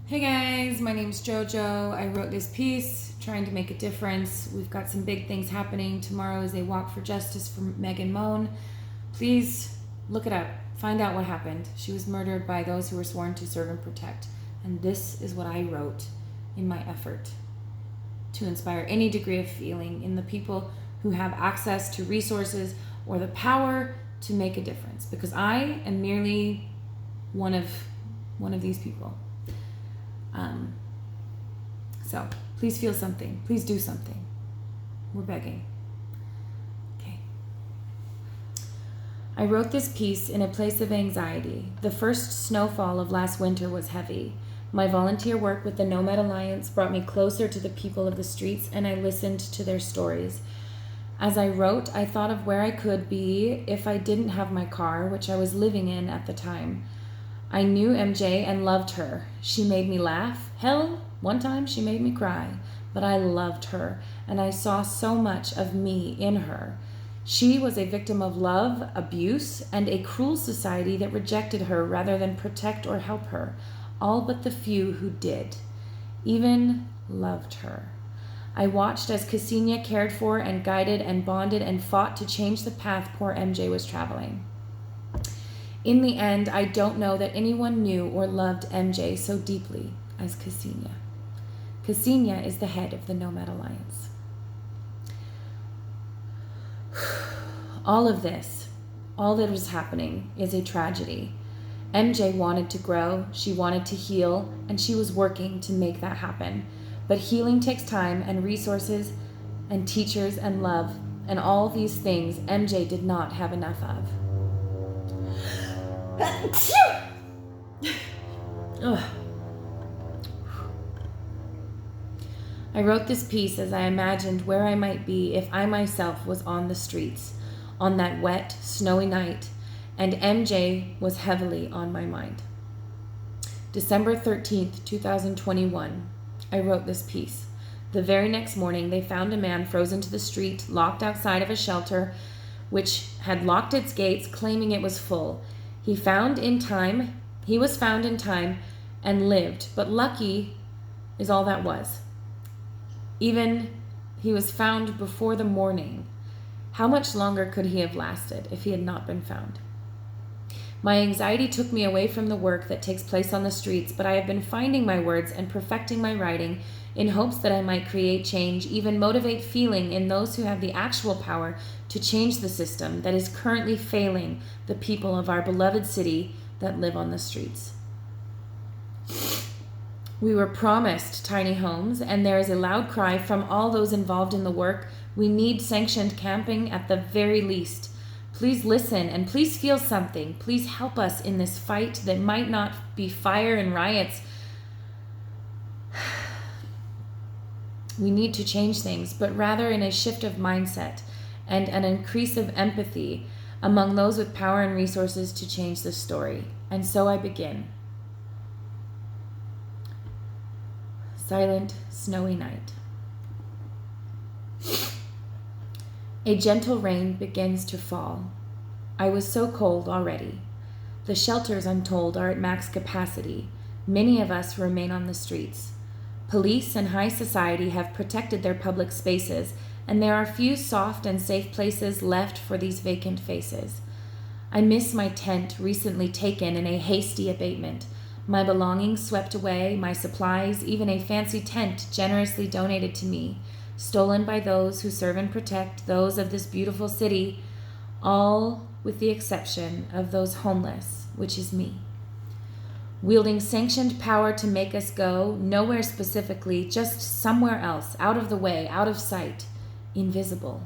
Hey guys, my name's Jojo. I wrote this piece trying to make a difference. We've got some big things happening. Tomorrow is a walk for justice for Mohn. Please look it up. Find out what happened. She was murdered by those who were sworn to serve and protect. And this is what I wrote in my effort to inspire any degree of feeling in the people who have access to resources or the power to make a difference. Because I am merely one of these people. So please feel something. Please do something. We're begging. Okay. I wrote this piece in a place of anxiety. The first snowfall of last winter was heavy. My volunteer work with the Nomad Alliance brought me closer to the people of the streets, and I listened to their stories. As I wrote, I thought of where I could be if I didn't have my car, which I was living in at the time. I knew MJ and loved her. She made me laugh. Hell, one time she made me cry. But I loved her, and I saw so much of me in her. She was a victim of love, abuse, and a cruel society that rejected her rather than protect or help her, all but the few who did, even loved her. I watched as Ksenia cared for and guided and bonded and fought to change the path poor MJ was traveling. In the end, I don't know that anyone knew or loved MJ so deeply as Ksenia. Ksenia is the head of the Nomad Alliance. All of this, all that was happening, is a tragedy. MJ wanted to grow, she wanted to heal, and she was working to make that happen. But healing takes time and resources and teachers and love, and all these things MJ did not have enough of. Ugh. I wrote this piece as I imagined where I might be if I myself was on the streets on that wet, snowy night, and MJ was heavily on my mind. December 13th, 2021, I wrote this piece. The very next morning, they found a man frozen to the street, locked outside of a shelter, which had locked its gates, claiming it was full. He was found in time and lived, but lucky is all that was. Even he was found before the morning. How much longer could he have lasted if he had not been found? My anxiety took me away from the work that takes place on the streets, but I have been finding my words and perfecting my writing in hopes that I might create change, even motivate feeling in those who have the actual power to change the system that is currently failing the people of our beloved city that live on the streets. We were promised tiny homes, and there is a loud cry from all those involved in the work. We need sanctioned camping at the very least. Please listen and please feel something. Please help us in this fight that might not be fire and riots. We need to change things, but rather in a shift of mindset and an increase of empathy among those with power and resources to change the story. And so I begin. Silent, snowy night. A gentle rain begins to fall. I was so cold already. The shelters, I'm told, are at max capacity. Many of us remain on the streets. Police and high society have protected their public spaces, and there are few soft and safe places left for these vacant faces. I miss my tent recently taken in a hasty abatement, my belongings swept away, my supplies, even a fancy tent generously donated to me, stolen by those who serve and protect those of this beautiful city, all with the exception of those homeless, which is me. Wielding sanctioned power to make us go, nowhere specifically, just somewhere else, out of the way, out of sight, invisible.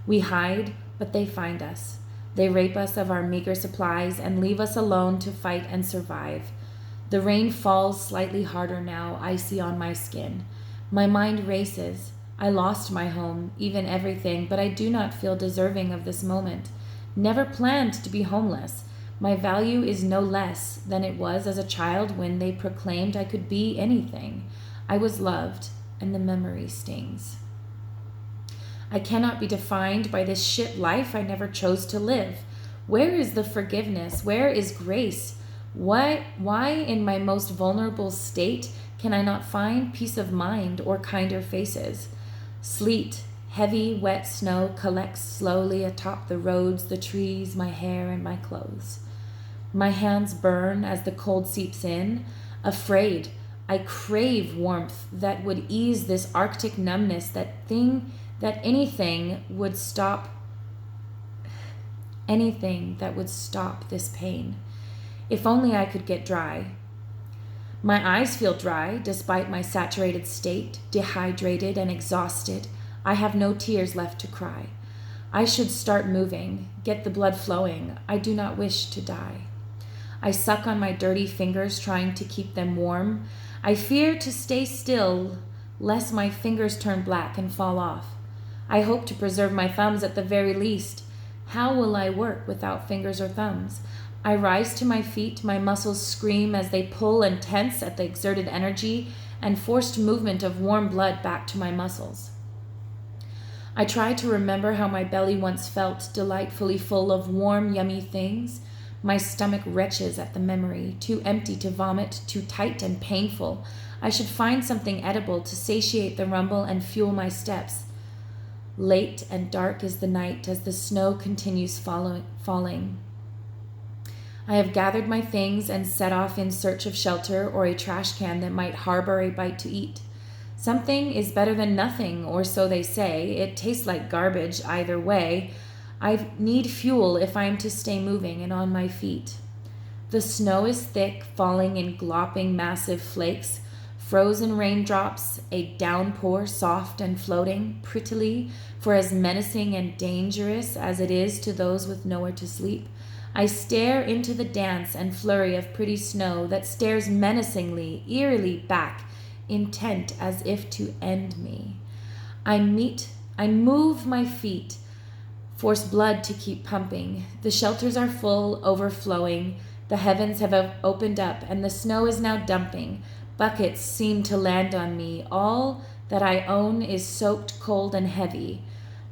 We hide, but they find us. They rape us of our meager supplies and leave us alone to fight and survive. The rain falls slightly harder now, icy on my skin. My mind races. I lost my home, even everything, but I do not feel deserving of this moment. Never planned to be homeless. My value is no less than it was as a child when they proclaimed I could be anything. I was loved, and the memory stings. I cannot be defined by this shit life I never chose to live. Where is the forgiveness? Where is grace? Why in my most vulnerable state can I not find peace of mind or kinder faces? Sleet, heavy, wet snow collects slowly atop the roads, the trees, my hair, and my clothes. My hands burn as the cold seeps in. Afraid, I crave warmth that would ease this Arctic numbness, that anything that would stop this pain. If only I could get dry. My eyes feel dry despite my saturated state, dehydrated and exhausted. I have no tears left to cry. I should start moving, get the blood flowing. I do not wish to die. I suck on my dirty fingers, trying to keep them warm. I fear to stay still, lest my fingers turn black and fall off. I hope to preserve my thumbs at the very least. How will I work without fingers or thumbs? I rise to my feet, my muscles scream as they pull and tense at the exerted energy and forced movement of warm blood back to my muscles. I try to remember how my belly once felt, delightfully full of warm, yummy things. My stomach retches at the memory, too empty to vomit, too tight and painful. I should find something edible to satiate the rumble and fuel my steps. Late and dark is the night as the snow continues falling. I have gathered my things and set off in search of shelter or a trash can that might harbor a bite to eat. Something is better than nothing, or so they say. It tastes like garbage either way. I need fuel if I am to stay moving and on my feet. The snow is thick, falling in glopping massive flakes, frozen raindrops, a downpour soft and floating prettily, for as menacing and dangerous as it is to those with nowhere to sleep. I stare into the dance and flurry of pretty snow that stares menacingly, eerily back, intent as if to end me. I move my feet, force blood to keep pumping. The shelters are full, overflowing. The heavens have opened up, and the snow is now dumping. Buckets seem to land on me. All that I own is soaked, cold, and heavy.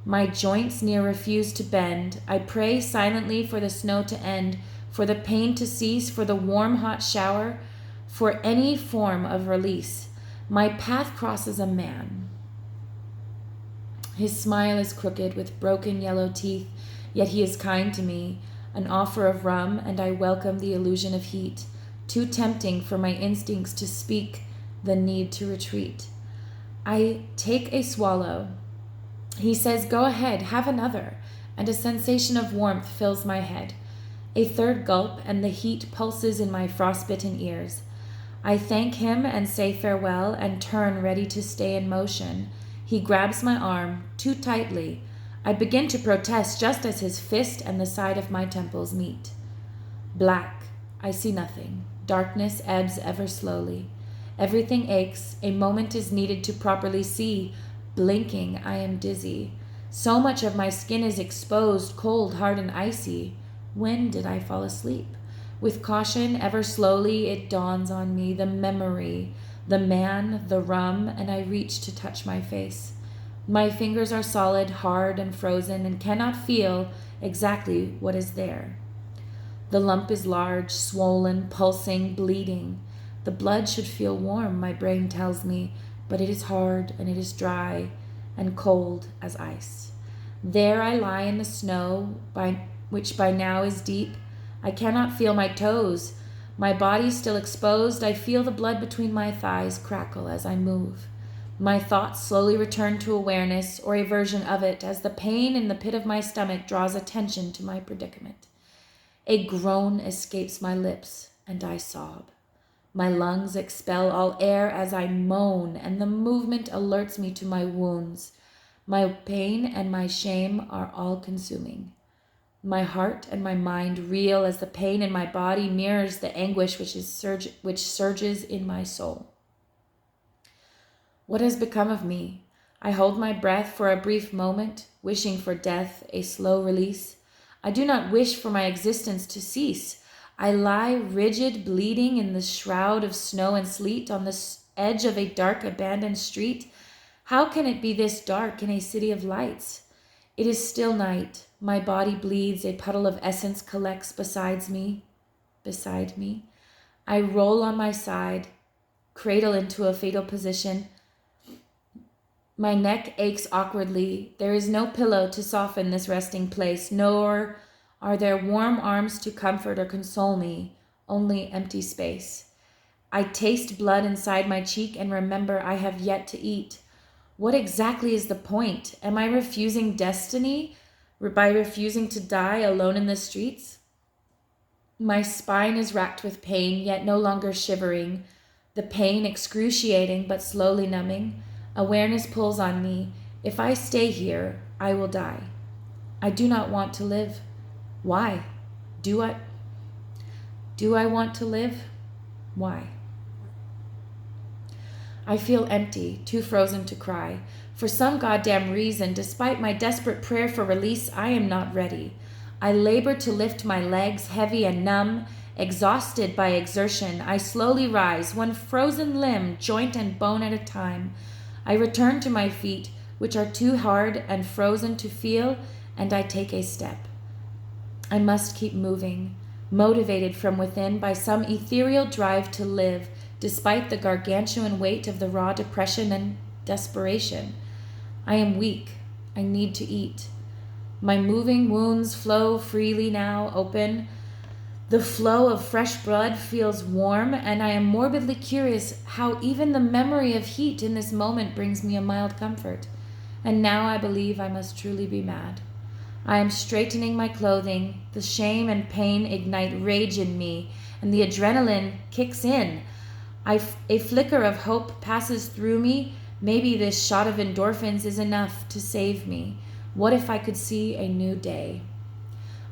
My joints near refuse to bend. I pray silently for the snow to end, for the pain to cease, for the warm, hot shower, for any form of release. My path crosses a man. His smile is crooked with broken yellow teeth, yet he is kind to me. An offer of rum, and I welcome the illusion of heat, too tempting for my instincts to speak the need to retreat. I take a swallow. He says, "Go ahead, have another," and a sensation of warmth fills my head. A third gulp, and the heat pulses in my frostbitten ears. I thank him and say farewell and turn ready to stay in motion. He grabs my arm, too tightly. I begin to protest just as his fist and the side of my temples meet. Black. I see nothing. Darkness ebbs ever slowly. Everything aches. A moment is needed to properly see. Blinking, I am dizzy. So much of my skin is exposed, cold, hard, and icy. When did I fall asleep? With caution, ever slowly, it dawns on me, the memory, the man, the rum, and I reach to touch my face. My fingers are solid, hard, and frozen, and cannot feel exactly what is there. The lump is large, swollen, pulsing, bleeding. The blood should feel warm, my brain tells me, but it is hard, and it is dry, and cold as ice. There I lie in the snow, which by now is deep. I cannot feel my toes. My body still exposed. I feel the blood between my thighs crackle as I move. My thoughts slowly return to awareness, or a version of it, as the pain in the pit of my stomach draws attention to my predicament. A groan escapes my lips, and I sob. My lungs expel all air as I moan, and the movement alerts me to my wounds. My pain and my shame are all-consuming. My heart and my mind reel as the pain in my body mirrors the anguish which surges in my soul. What has become of me? I hold my breath for a brief moment, wishing for death, a slow release. I do not wish for my existence to cease. I lie rigid, bleeding in the shroud of snow and sleet on the edge of a dark, abandoned street. How can it be this dark in a city of lights? It is still night. My body bleeds. A puddle of essence collects beside me. I roll on my side, cradle into a fetal position. My neck aches awkwardly. There is no pillow to soften this resting place, nor are there warm arms to comfort or console me, only empty space. I taste blood inside my cheek and remember I have yet to eat. What exactly is the point? Am I refusing destiny by refusing to die alone in the streets? My spine is racked with pain, yet no longer shivering. The pain excruciating but slowly numbing. Awareness pulls on me. If I stay here, I will die. I do not want to live. Why? Do I want to live? Why? I feel empty, too frozen to cry. For some goddamn reason, despite my desperate prayer for release, I am not ready. I labor to lift my legs, heavy and numb, exhausted by exertion. I slowly rise, one frozen limb, joint and bone at a time. I return to my feet, which are too hard and frozen to feel, and I take a step. I must keep moving, motivated from within by some ethereal drive to live, despite the gargantuan weight of the raw depression and desperation. I am weak. I need to eat. My moving wounds flow freely now, open. The flow of fresh blood feels warm, and I am morbidly curious how even the memory of heat in this moment brings me a mild comfort. And now I believe I must truly be mad. I am straightening my clothing. The shame and pain ignite rage in me, and the adrenaline kicks in. A flicker of hope passes through me. Maybe this shot of endorphins is enough to save me. What if I could see a new day?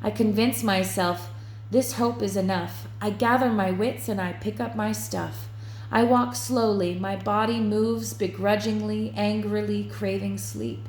I convince myself this hope is enough. I gather my wits and I pick up my stuff. I walk slowly. My body moves begrudgingly, angrily, craving sleep.